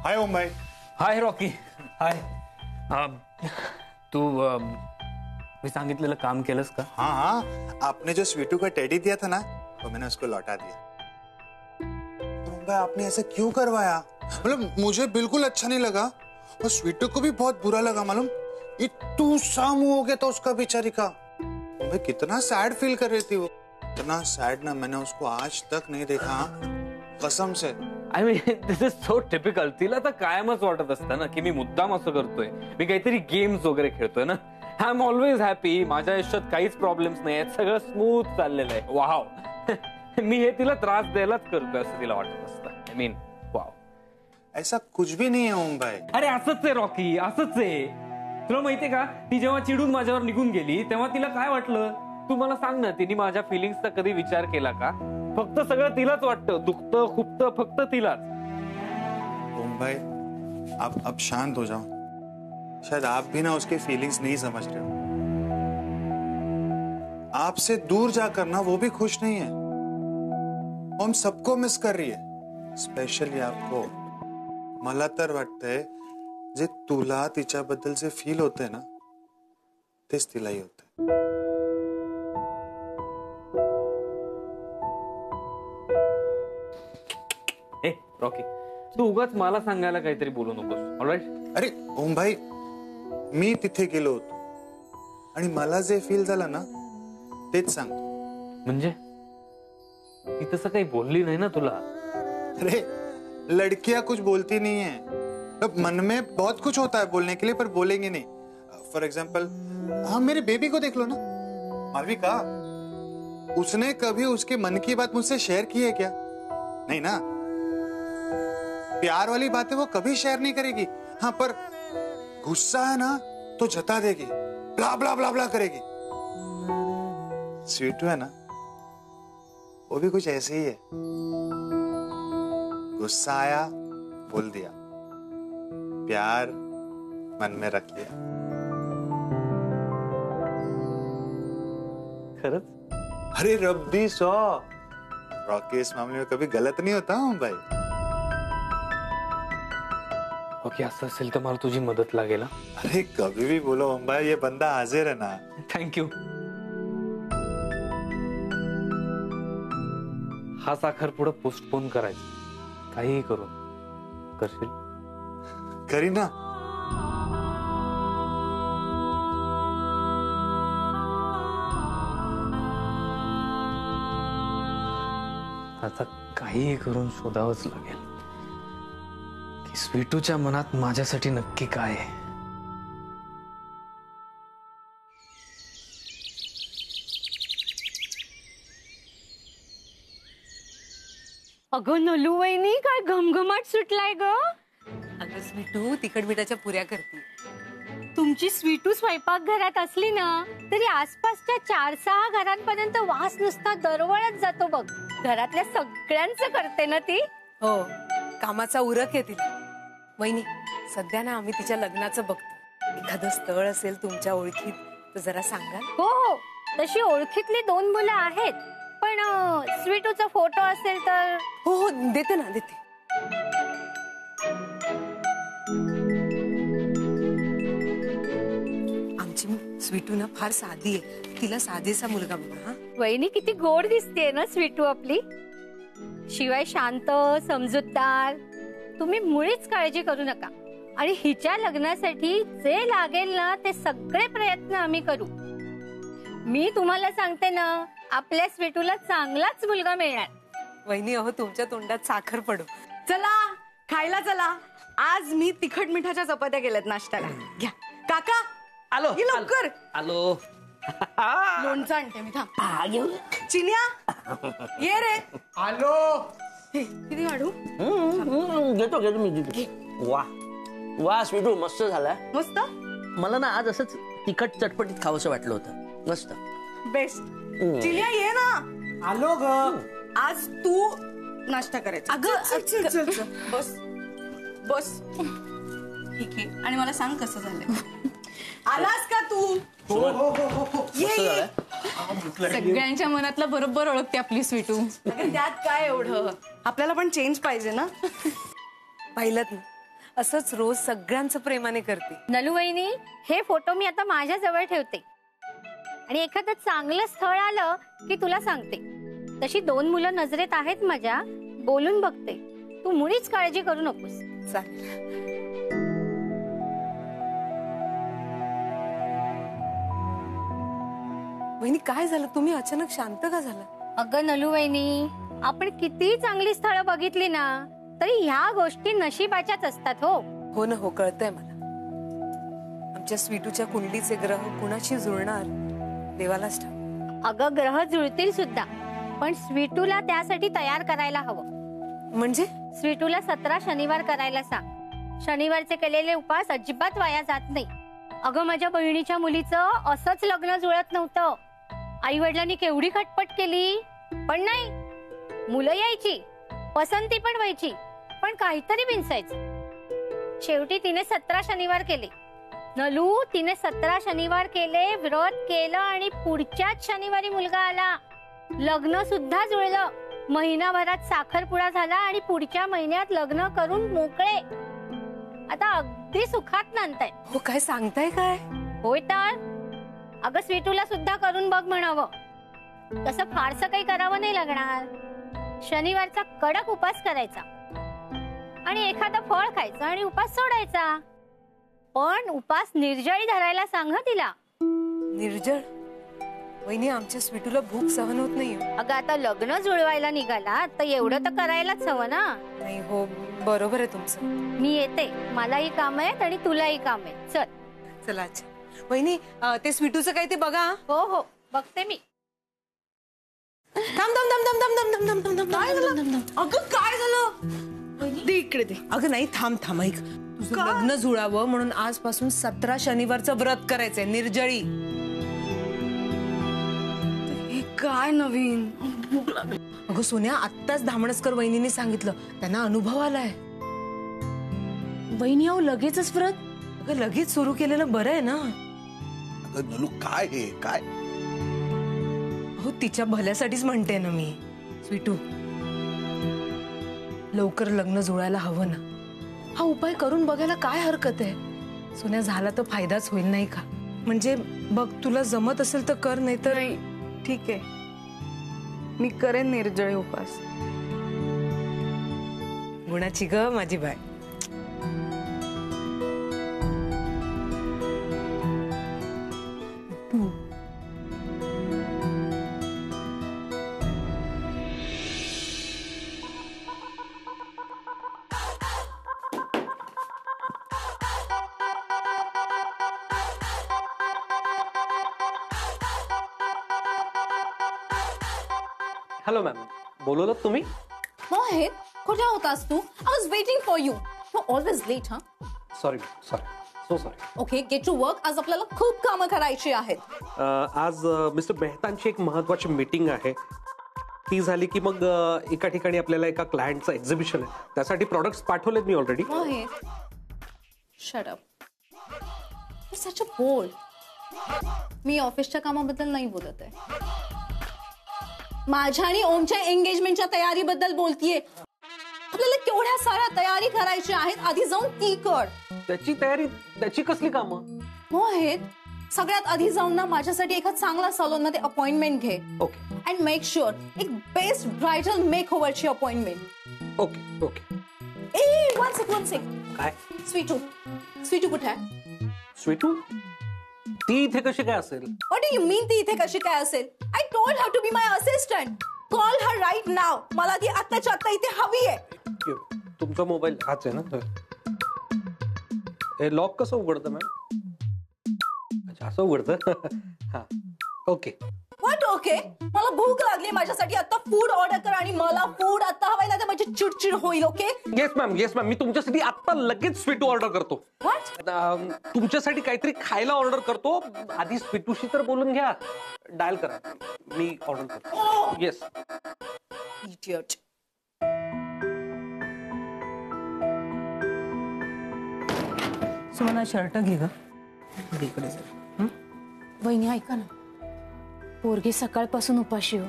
हाय ओम भाई। हाय रॉकी। हाय। तू मी सांगितलेलं काम केलंस का? हाँ हाँ, आपने जो स्वीटू का टेडी दिया था ना, तो मैंने उसको लौटा दिया। तो ओम भाई आपने ऐसा क्यों करवाया? मतलब मुझे बिल्कुल अच्छा नहीं लगा और स्वीटू को भी बहुत बुरा लगा। मालूम इतू साम हो गया था उसका बेचारी का। मैं कितना सैड फील कर रही थी वो, इतना सैड ना मैंने उसको आज तक नहीं देखा, कसम से। I mean this is so typical. तिला तर कायमच वाटत असतं ना की मी मुद्दाम असं करतोय, मी काहीतरी गेम्स वगैरे खेळतोय ना। आय एम ऑलवेज हॅपी, माझ्या आयुष्यात काहीच प्रॉब्लेम्स नाही आहेत, सगळं स्मूथ चाललेलं आहे। वाव मी हे तिला त्रास द्यायलाच करतोय असं तिला वाटत असतं। आय मीन वाव, ऐसा कुछ भी नहीं है ओम भाई। अरे असंच आहे रॉकी, असंच आहे। तुला माहितीये का, ती जेव्हा चिडून माझ्यावर निघून गेली तेव्हा तिला काय वाटलं तू मला सांग ना। तिने माझ्या फिलिंग्सचा कधी विचार केला का? फक्त सगळं तिलाच वाटतं, दुखतं खुपतं फक्त तिलाच। ओम भाई आप अब शांत हो जाओ, शायद आप भी ना उसके फीलिंग्स नहीं समझ रहे हो। आपसे दूर जाकर ना वो भी खुश नहीं है, वो हम सबको मिस कर रही है, स्पेशली आपको। मला तर वाटतंय जे तुला तिच्याबद्दल जे फील होतंय ना तेच तिलाही होतंय। ए रॉकी, तू उगाच मला सांगायला काहीतरी बोलू नकोस, ऑलराईट? अरे ओम भाई, मी तिथे गेलो होतो आणि मला जे फील झालं ना तेच सांगतो। म्हणजे ती तसं काही बोलली नाही ना तुला? अरे लड़कियां कुछ बोलती नहीं है, अब मन में बहुत कुछ होता है बोलने के लिए पर बोलेंगे नहीं। फॉर एग्जाम्पल हाँ, मेरे बेबी को देख लो ना, मालविका, उसने कभी उसके मन की बात मुझसे शेयर की है क्या? नहीं ना। प्यार वाली बातें वो कभी शेयर नहीं करेगी, हाँ पर गुस्सा है ना तो जता देगी, ब्ला ब्ला ब्ला ब्ला करेगी। स्वीटू है ना, वो भी कुछ ऐसे ही है। गुस्सा आया बोल दिया, प्यार मन में रख लिया। खरंच? अरे रब्बी सौ, रॉकी इस मामले में कभी गलत नहीं होता हूँ भाई। ओके, असं असेल तर मला तुझी मदत लागेल। अरे कभी भी बोलो ओम भाई, ये बंदा हाजिर है ना। थँक्यू। हा साखरपुडा पोस्टपोन करायचा, काहीही करून करशील? करी ना। आता काहीही करून शोधावंच लागेल की स्वीटूच्या मनात माझ्यासाठी नक्की काय आहे। अगं नलू वहिनी, काय घमघमाट सुटलाय ग? अगं स्वीटू तिखट मिठाच्या पुऱ्या करते। तुमची स्वीटू स्वयंपाक घरात असली ना तरी आसपासच्या 4-6 घरांपर्यंत वास नुसता दरवळत जातो बघ। घरातल्या सगळ्यांचं करते ना ती। हो, कामाचा उरक आहे तिला। वहिनी, सध्या ना आम्ही तिच्या लग्नाचं बघतो, एखादं स्थळ असेल तुमच्या ओळखीत तर जरा सांगाल? हो हो, तशी ओळखीतली 2 मुलं आहेत, पण स्वीटूचा फोटो असेल तर? हो हो, देते ना, देते। आमची स्वीटू ना फार साधी आहे, तिला साधेसा मुलगा बघा। हा वहिनी, किती गोड दिसतेय ना स्वीटू आपली। शिवाय शांत, समजूतदार। तुम्ही मुळीच काळजी करू नका आणि हिच्या लग्नासाठी जे लागेल ना ते सगळे प्रयत्न आम्ही करू। मी तुम्हाला सांगते ना, आपल्या स्वीटूला चांगलाच मुलगा मिळणार। वहिनी, अहो तुमच्या तोंडात साखर पडू। चला खायला चला, आज मी तिखट मिठाच्या चपात्या केल्यात नाश्त्याला। घ्या काका, आलो ये लवकर। आलो। लोणचं आणते मी, थांब। चिन्या ये रे। आलो। हे, किती वाढू? घेतो घेतो मी घेतो। वा वा स्वीटू, मस्त झालाय। मस्त। मला ना आज असंच तिखट चटपटीत खावंसं वाटलं होतं, मस्त बेस्ट। चिन्या ये ना। आलो ग। आज तू नाश्ता करायचा। अगं बस बस, ठीक आहे। आणि मला सांग कसं झालंय। आलास का तू? हो हो हो हो, मस्त झालंय। सगळ्यांच्या मनातला बरोबर ओळखते आपली स्वीटू। त्यात काय एवढं, आपल्याला पण चेंज पाहिजे ना। पाहिलं ना, असंच रोज सगळ्यांचं प्रेमाने करते. नलू वहिनी, हे फोटो मी आता माझ्या जवळ ठेवते आणि एखादं चांगलं स्थळ आलं की तुला सांगते. तशी 2 मुलं नजरेत आहेत माझ्या, बोलून बघते. तू मुळीच काळजी करू नकोस. चालेल. वहिनी काय झालं, तुम्ही अचानक शांत का झाला? अगं नलू वहिनी, आपण किती चांगली स्थळं बघितली ना तरी ह्या गोष्टी नशिबाच्याच असतात. हो ना, हो कळतंय मला. आमच्या स्वीटूच्या कुंडलीचे ग्रह कुणाशी जुळणार देवालाच ठाऊक. अगं ग्रह जुळतील सुद्धा, पण स्वीटूला त्यासाठी तयार करायला हवं. म्हणजे स्वीटूला 17 शनिवार करायला सांग. शनिवारचे केलेले उपास अजिबात वाया जात नाही. अगं माझ्या बहिणीच्या मुलीचं असंच लग्न जुळत नव्हतं. आई वडिलांनी केवढी खटपट केली, पण नाही. मुलं यायची, पसंती पण व्हायची, पण काहीतरी बिनसायचं. शेवटी तिने 17 शनिवार केले. नलू, तिने 17 शनिवार केले, व्रत केलं आणि पुढच्याच शनिवारी मुलगा आला. लग्न सुद्धा जुळलं. महिनाभरात साखरपुडा झाला आणि पुढच्या महिन्यात लग्न करून मोकळे. आता अगदी सुखात नांदताय. हो, काय सांगताय काय? होय तर. अगं स्वीटूला सुद्धा करून बघ म्हणावं. तसं फारसं काही करावं नाही लागणार. शनिवारचा कडक उपास करायचा आणि एखादं फळ खायचं आणि उपास सोडायचा. पण उपास निर्जळी धरायला सांग तिला. निर्जळ? वहिनी, आमच्या स्वीटूला भूक सहन होत नाही. अगं आता लग्न जुळवायला निघाला तर एवढं तर करायलाच हवं ना. नाही, हो बरोबर आहे तुमचं. मी येते, मलाही काम आहेत आणि तुलाही काम आहे. चल. चला. अच्छा वहिनी, ते स्वीटूचं काय ते बघा. हो हो, बघते मी. थांब थांब थांब थांब थांब थांब थांब थांब थांब. काय झालं? अगं काय झालं? दे इकडे दे. अगं नाही, थांब थांब. ऐक, तुझं लग्न जुळावं म्हणून आजपासून 17 शनिवारचं व्रत करायचंय, निर्जळी. हे काय नवीन? भूक लागली. अगं सोन्या, आत्ताच धामणसकर वहिनीने सांगितलं, त्यांना अनुभव आलाय. वहिनी, अहो लगेचच व्रत? अगं लगेच सुरू केलेलं बरं आहे ना. अगं नलू, काय हे काय? हो, तिच्या भल्यासाठीच म्हणते ना मी. स्वीटू, लवकर लग्न जुळायला हवं ना. हा उपाय करून बघायला काय हरकत आहे? सोन्या, झाला तर फायदाच होईल नाही का? म्हणजे बघ, तुला जमत असेल तर कर, नाही तर नाही, ठीक आहे, मी करेन निर्जळी उपास. गुणाची ग माझी बाय. हॅलो मॅम, बोलवलं तुम्ही? मोहित, कुठे होतास तू? I was waiting for you. You're always late, huh? Sorry so sorry. Okay, get to work. आज आपल्याला खूप कामं करायची आहेत. आज मिस्टर मेहतांची एक महत्वाची मीटिंग आहे. ती झाली की मग एका ठिकाणी आपल्याला एका क्लायंटचं एक्झिबिशन आहे, त्यासाठी प्रोडक्ट्स पाठवलेत मी already. Mohit, shut up. You're such a bore. मी ऑफिसच्या कामाबद्दल नाही बोलत आहे. माझ्या आणि ओमच्या एंगेजमेंटच्या तयारीबद्दल बोलतीये. आपल्याला केवढ्या साऱ्या तयारी करायची आहेत, आधी जाऊन ती कर. त्याची कसली कामं? मोहित, सगळ्यात आधी जाऊन ना माझ्यासाठी एका चांगला सलून मध्ये अपॉइंटमेंट घे. ओके. अँड मेक शुअर एक बेस्ट ब्रायडल मेक ओव्हरची appointment. Okay okay. One sec. काय? स्वीटू कुठे आहे? स्वीटू? ती इथे कशी काय असेल? What do you mean ती इथे कशी काय असेल? I told her to be my assistant. Call her right now. मला ती आत्ताच्या आत्ता इथे हवी आहे. तुमचा मोबाईल हाच आहे ना? हे लॉक कसं उघडतं मॅम? अच्छा, असं उघडतं. हा, ओके. What okay? मला भूक लागली, माझ्यासाठी आता फूड ऑर्डर कर आणि मला फूड आता हवाय ना, माझी चिडचिड होईल. ओके? येस मॅम, मी तुमच्यासाठी आता लगेच स्वीटू ऑर्डर करतो. What? तुमच्यासाठी काहीतरी खायला ऑर्डर करतो. आधी स्वीटूशी तर बोलून घ्या. डायल करा, मी ऑर्डर करतो. येस. Idiot. सुमना, शर्ट घे ग. इकडे वहिनी ऐका ना, पोरगी सकाळपासून उपाशी हो,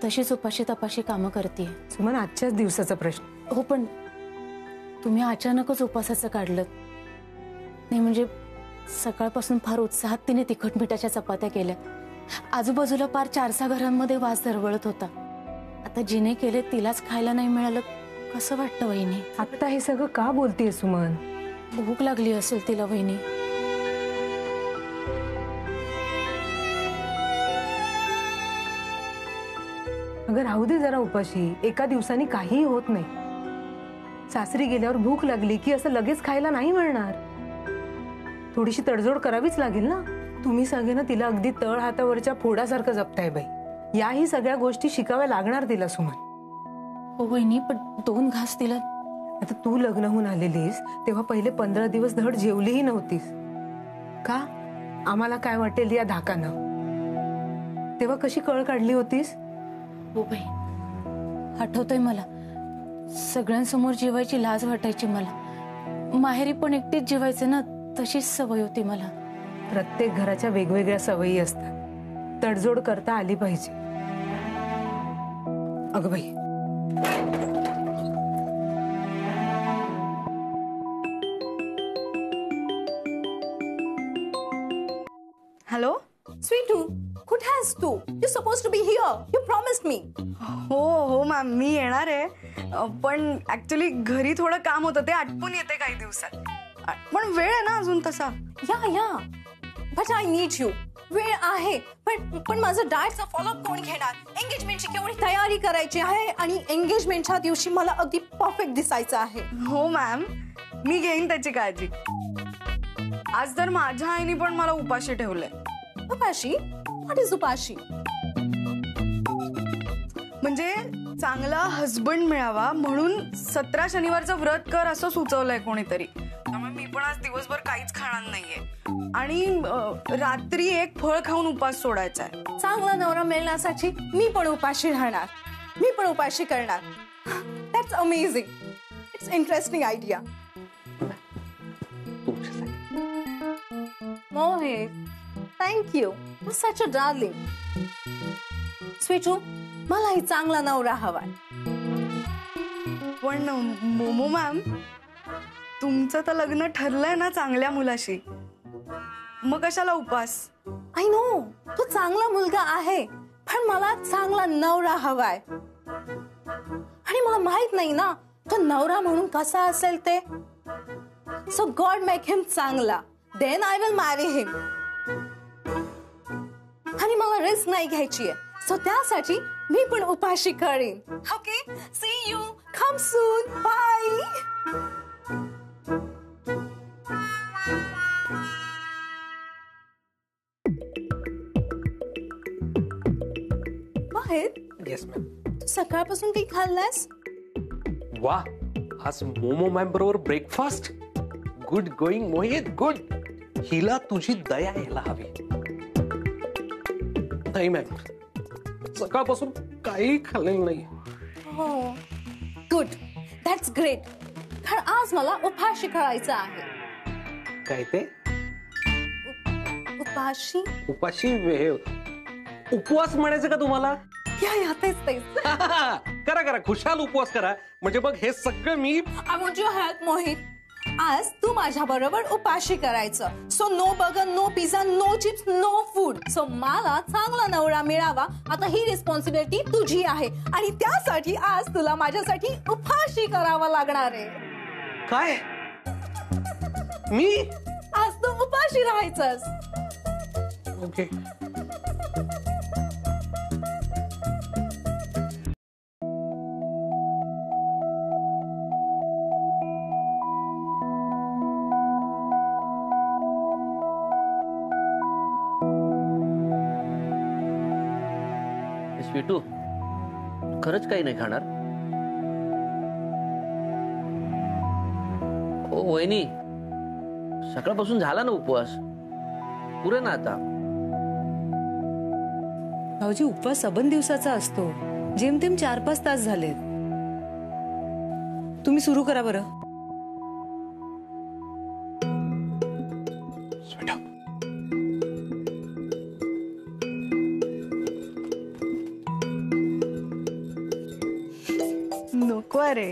तशीच उपाशी तपाशी कामं करते. सुमन, आजच्याच दिवसाचा प्रश्न. हो, पण तुम्ही अचानकच उपासाचं काढलं. नाही म्हणजे सकाळपासून फार उत्साहात तिने तिखट मिठाच्या चपात्या केल्या. आजूबाजूला पार 4-6 घरांमध्ये वास दरवळत होता. आता जिने केले तिलाच खायला नाही मिळालं, कसं वाटतं वहिनी? आता हे सगळं का बोलतेय सुमन? भूक लागली असेल तिला वहिनी. अगं राहू दे जरा उपाशी, एका दिवसाने काहीही होत नाही. सासरी गेल्यावर भूक लागली की असं लगेच खायला नाही मिळणार. थोडीशी तडजोड करावीच लागेल ना. तुम्ही सगळे ना तिला अगदी तळ हातावरच्या फोडासारखं जपताय बाई. याही सगळ्या गोष्टी शिकाव्या लागणार तिला सुमन. हो वहिनी, पण 2 घास तिला. आता तू लग्न होऊन आलेलीस तेव्हा पहिले 15 दिवस धड जेवलीही नव्हतीस का? आम्हाला काय वाटेल या धाकानं. तेव्हा कशी कळ काढली होतीस? हो बाई, आठवतंय मला. सगळ्यांसमोर जेवायची लाज वाटायची मला. माहेरी पण एकटीच जेवायचे ना, तशीच सवय होती मला. प्रत्येक घराच्या वेगवेगळ्या सवयी असतात, तडजोड करता आली पाहिजे. अगं बाई, हॅलो स्वीटू, कुठे आहेस तू? You suppose to be here. You promised me. हो मॅम, मी येणार आहे. पण ऍक्च्युली घरी थोडं काम होतं, ते आटपून येते काही दिवसात. पण वेळ आहे ना अजून तसा. या बट आय नीड यू. वेळ आहे, पण माझं डाएटचा फॉलोअप कोण घेणार? एंगेजमेंटची केवढी तयारी करायची आहे आणि एंगेजमेंटच्या दिवशी मला अगदी परफेक्ट दिसायचं आहे. हो मॅम, मी घेईन त्याची काळजी. आज तर माझ्या आईने पण मला उपाशी ठेवलंय. उपाशी? व्हॉट इज उपाशी? म्हणजे चांगला हसबंड मिळावा म्हणून 17 शनिवारचं व्रत कर असं सुचवलंय कोणीतरी. त्यामुळे मी पण आज दिवसभर काहीच खाणार नाहीये आणि रात्री एक फळ खाऊन उपास सोडायचा आहे. चांगला नवरा मिळण्यासाठी मी पण उपाशी राहणार, मी पण उपाशी करणार. That's amazing. It's interesting idea. Mohit, thank you. Such a darling. Sweetu, मलाही चांगला नवरा हवाय. पण मोमो मॅम, तुमचं तर लग्न ठरलंय ना चांगल्या मुलाशी, मग कशाला उपास? आय नो, तो चांगला मुलगा आहे, पण मला चांगला नवरा हवाय. आणि मला माहित नाही ना तो नवरा म्हणून कसा असेल ते. सो गॉड मेक हिम चांगला, देन आय विल मॅरी हिम. आणि मला रिस्क नाही घ्यायची आहे, सो त्यासाठी मी पण उपाशी करीन. Okay, see you. Come soon. Bye. Yes ma'am. तू सकाळपासून काही खाल्लास? वा, आज मोमो मॅम बरोबर breakfast. Good going Mohit, good. हिला तुझी दया यायला हवी. नाही मॅम, सकाळपासून काही खाल्लेलं नाही. हो, गुड. That's great. कारण आज मला उपाशी करायचं आहे. काय ते? उपाशी? उपाशी उपवास म्हणायचं का तुम्हाला? या तेच. करा खुशाल उपवास करा. म्हणजे मग हे सगळं मी. I want your help Mohit. आज तू माझ्या बरोबर उपाशी करायचं. So no burger, no pizza, no chips, no food. So मला चांगला नवरा मिळावा, आता ही रिस्पॉन्सिबिलिटी तुझी आहे आणि त्यासाठी आज तुला माझ्यासाठी उपाशी करावा लागणार आहे. काय? मी? आज तू उपाशी राहायचंस. ओके. स्वीटू, खरंच काही नाही खाणार? ओ वहिनी, सकाळपासून झाला ना उपवास, पुरे ना आता. भाऊजी, उपवास सबन दिवसाचा असतो. जेमतेम 4-5 तास झालेत. तुम्ही सुरू करा बरं. नको रे.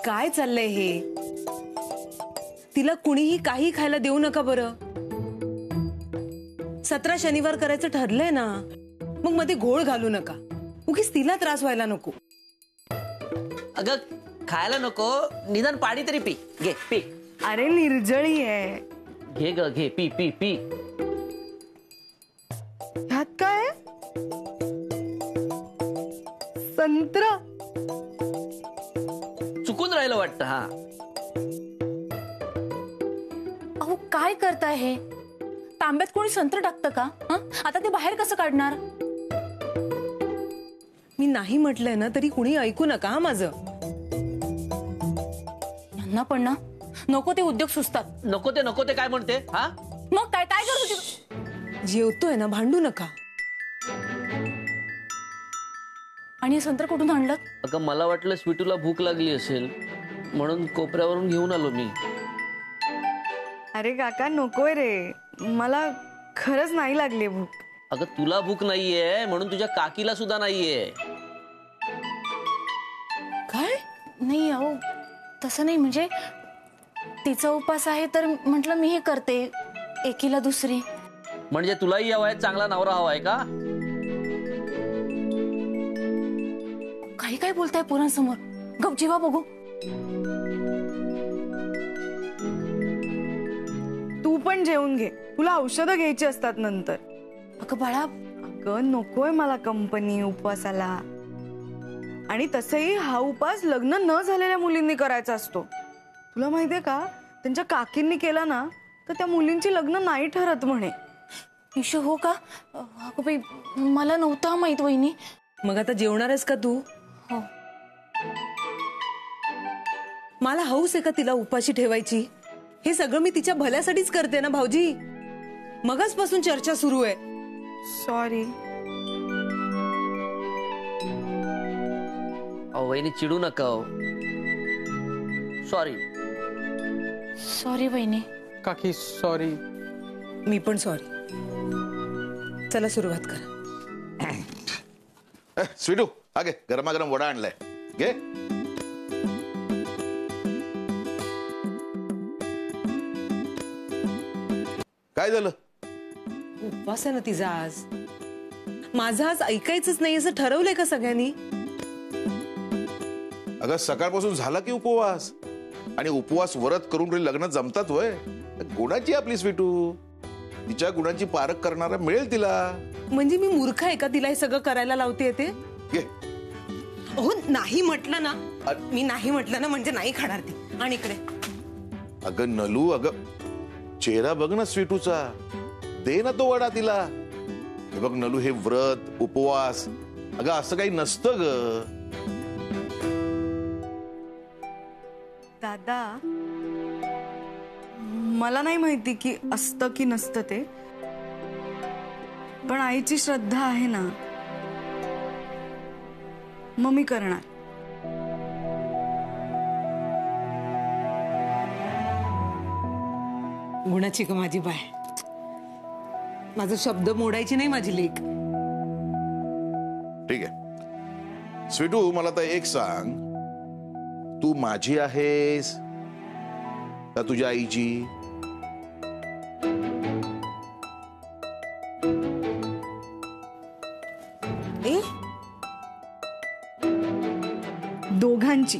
काय चाललंय हे? तिला कुणीही काही खायला देऊ नका बरं. 17 शनिवार करायचं ठरलंय ना, मग मध्ये घोळ घालू नका. उगीच तिला त्रास व्हायला नको. अगं खायला नको, निदान पाणी तरी पी. घे पी. अरे निर्जळी आहे. घे ग घे, पी पी पी. ह्यात काय? संत्रा. चुकून राहिलं वाटतं. हा अहो काय करताय हे? तांब्यात कोणी संत्र टाकतं का? आता ते बाहेर कसं काढणार? मी नाही म्हटलंय ना तरी कुणी ऐकू नका हा माझं. यांना पण ना नको ते उद्योग सुचतात. नको ते काय म्हणते? हा मग काय काय करत होती? जेवतोय ना, भांडू नका. आणि हे संत्र कुठून आणलं? अगं मला वाटलं स्वीटूला भूक लागली असेल म्हणून कोपऱ्यावरून घेऊन आलो मी. अरे काका नकोय रे, मला खरंच नाही लागली भूक. अगं तुला भूक नाहीये म्हणून तुझ्या काकीला सुद्धा नाहीये. काय? नाही अहो तसं नाही, म्हणजे तिचा उपास आहे तर म्हटलं मी हे करते, एकीला दुसरी. म्हणजे तुलाही या वयात चांगला नवरा हवाय का? काही काय बोलताय पोरांसमोर? गप जीवा बघू. तू पण जेवून घे, तुला औषधं घ्यायची असतात नंतर. अगं बाळा, अगं नकोय मला कंपनी उपवासाला. आणि तसंही हा उपास लग्न न झालेल्या मुलींनी करायचा असतो. तुला माहितीये का, त्यांच्या काकींनी केला ना तर त्या मुलींची लग्न नाही ठरत म्हणे. ईशू हो का? अगं बाई मला नव्हतं माहित वहिनी. मग आता जेवणारच का तू? हो. मला हौस आहे का तिला उपाशी ठेवायची? हे सगळं मी तिच्या भल्यासाठीच करते ना भाऊजी. मगाचपासून चर्चा सुरू आहे. सॉरी. वहिनी चिडू नका. सॉरी. सॉरी वहिनी. काकी सॉरी. मी पण सॉरी. चला सुरुवात करा. स्वीटू आगे गरमागरम वडा आणलाय, घे. काय झालं? उपवास आहे ना तिचा आज. माझं आज ऐकायचंच नाही असं ठरवलंय का सगळ्यांनी? अगं सकाळपासून झाला की उपवास, आणि उपवास व्रत करून लग्न जमतात वय. गुणाची आपली स्वीटू, तिच्या गुणाची पारख करणारा मिळेल तिला. म्हणजे मी मूर्ख आहे का तिला हे सगळं करायला लावते ते? हो नाही म्हटलं ना, मी नाही म्हटलं ना म्हणजे नाही खाणार ती. आणि इकडे अगं नलू, अगं चेहरा बघ ना स्वीटूचा, दे ना तो वडा तिला. हे बघ नलू, हे व्रत उपवास अगं असं काही नसतं ग. दादा मला नाही माहिती की असतं की नसतं ते, पण आईची श्रद्धा आहे ना, मग मी करणार. गुणाची का माझी बाय. माझा शब्द मोडायची नाही माझी लेक. ठीक आहे स्वीटू, मला तर एक सांग, तू माझी आहेस का तुझ्या आईची? दोघांची.